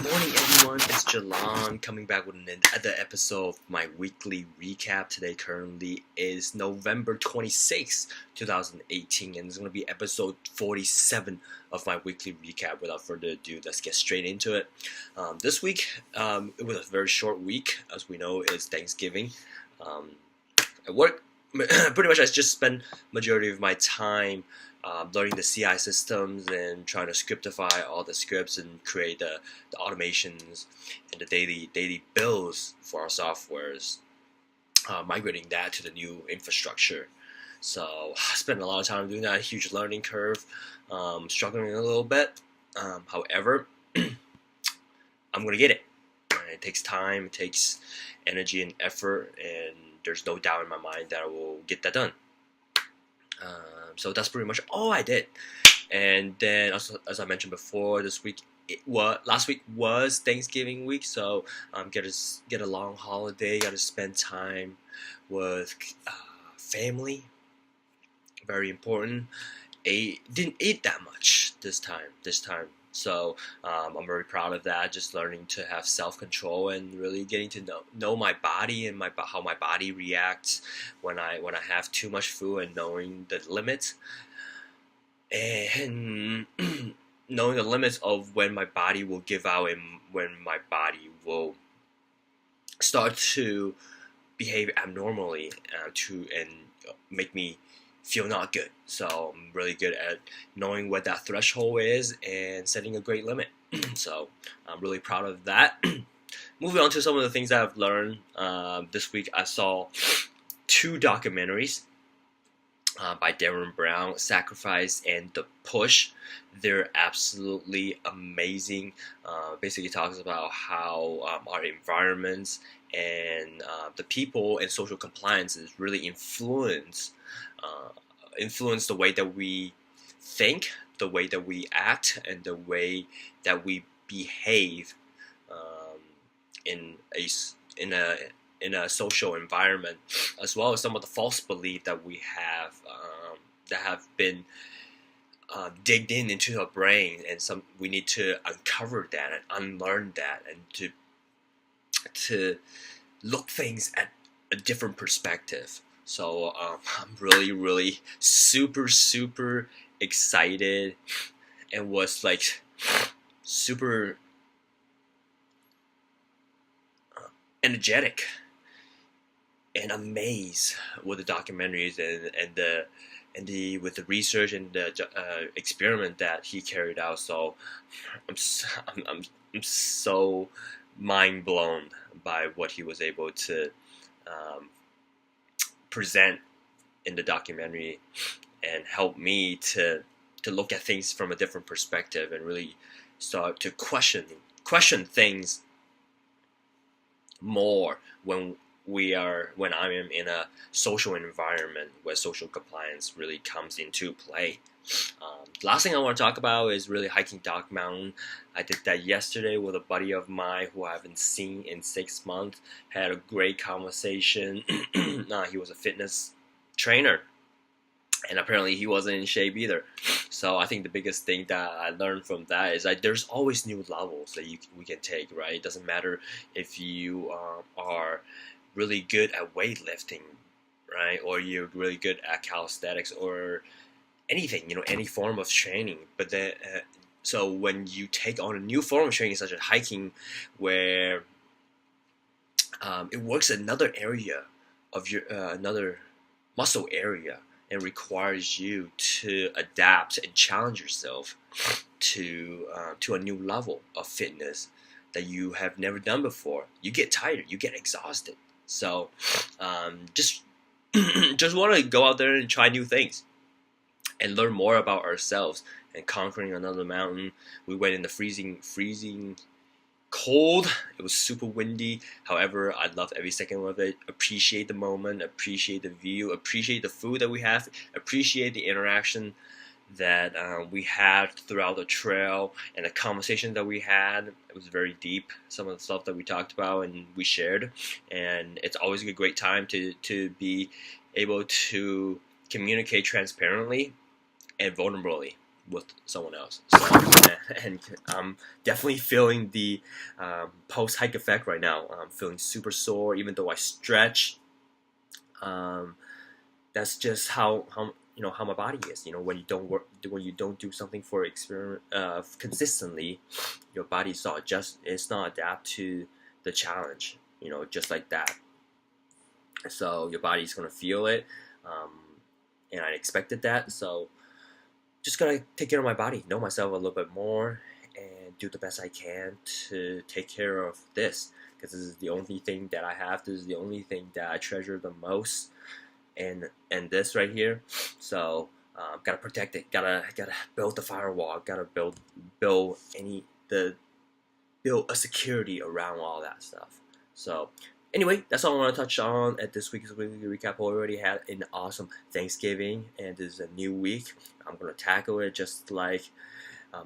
Morning, everyone. It's Jalan coming back with another episode of my weekly recap. Today, currently, is November 26th, 2018, and it's going to be episode 47 of my weekly recap. Without further ado, let's get straight into it. This week, it was a very short week. As we know, it's Thanksgiving. At work, pretty much I just spent majority of my time learning the CI systems and trying to scriptify all the scripts and create the automations and the daily builds for our softwares, migrating that to the new infrastructure. So I spent a lot of time doing that, huge learning curve, struggling a little bit. However, I'm gonna get it. It takes time, it takes energy and effort, and there's no doubt in my mind that I will get that done. So that's pretty much all I did. And then, as I mentioned before, last week was Thanksgiving week, so get a long holiday, got to spend time with family. Very important. Didn't eat that much this time. So I'm very proud of that. Just learning to have self-control and really getting to know my body and how my body reacts when I have too much food, and knowing the limits and knowing the limits of when my body will give out and when my body will start to behave abnormally and make me feel not good. So I'm really good at knowing what that threshold is and setting a great limit. So I'm really proud of that. Moving on to some of the things that I've learned this week, I saw 2 documentaries by Darren Brown, Sacrifice and The Push. They're absolutely amazing. Basically talks about how our environments and the people and social compliances really influence the way that we think, the way that we act, and the way that we behave in a social environment, as well as some of the false beliefs that we have that have been digged into our brain, and we need to uncover that and unlearn that, and to look things at a different perspective. So I'm really super excited, and was like super energetic and amazed with the documentaries and with the research and the experiment that he carried out. So I'm so mind blown by what he was able to present in the documentary, and help me to look at things from a different perspective and really start to question things more when I am in a social environment where social compliance really comes into play. Last thing I want to talk about is really hiking Dog Mountain. I did that yesterday with a buddy of mine who I haven't seen in 6 months. Had a great conversation. He was a fitness trainer, and apparently he wasn't in shape either. So I think the biggest thing that I learned from that is that there's always new levels that we can take, right? It doesn't matter if you are really good at weightlifting, right? Or you're really good at calisthenics or anything, any form of training. But then, so when you take on a new form of training, such as hiking, where it works another area of your another muscle area, and requires you to adapt and challenge yourself to a new level of fitness that you have never done before. You get tired, you get exhausted. So just want to go out there and try new things and learn more about ourselves, and conquering another mountain. We went in the freezing cold. It was super windy. However, I loved every second of it. Appreciate the moment, appreciate the view, appreciate the food that we have, appreciate the interaction that we had throughout the trail, and the conversation that we had. It was very deep, some of the stuff that we talked about and we shared. And it's always a great time to be able to communicate transparently and vulnerably with someone else. So and I'm definitely feeling the post hike effect right now. I'm feeling super sore, even though I stretch. Um, that's just how how my body is. When you don't work, when you don't do something for experiment consistently, your body's not just it's not adapt to the challenge. Just like that. So your body's gonna feel it, um, and I expected that. So just gotta take care of my body, know myself a little bit more, and do the best I can to take care of this. Because this is the only thing that I have. This is the only thing that I treasure the most, and this right here. So gotta protect it. Gotta build the firewall. Gotta build any the build a security around all that stuff. So anyway, that's all I want to touch on at this week's weekly recap. We already had an awesome Thanksgiving, and this is a new week. I'm gonna tackle it just like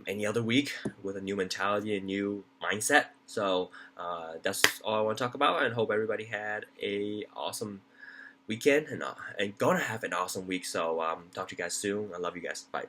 any other week with a new mentality, a new mindset. So that's all I want to talk about, and hope everybody had a awesome weekend and gonna have an awesome week. So talk to you guys soon. I love you guys. Bye.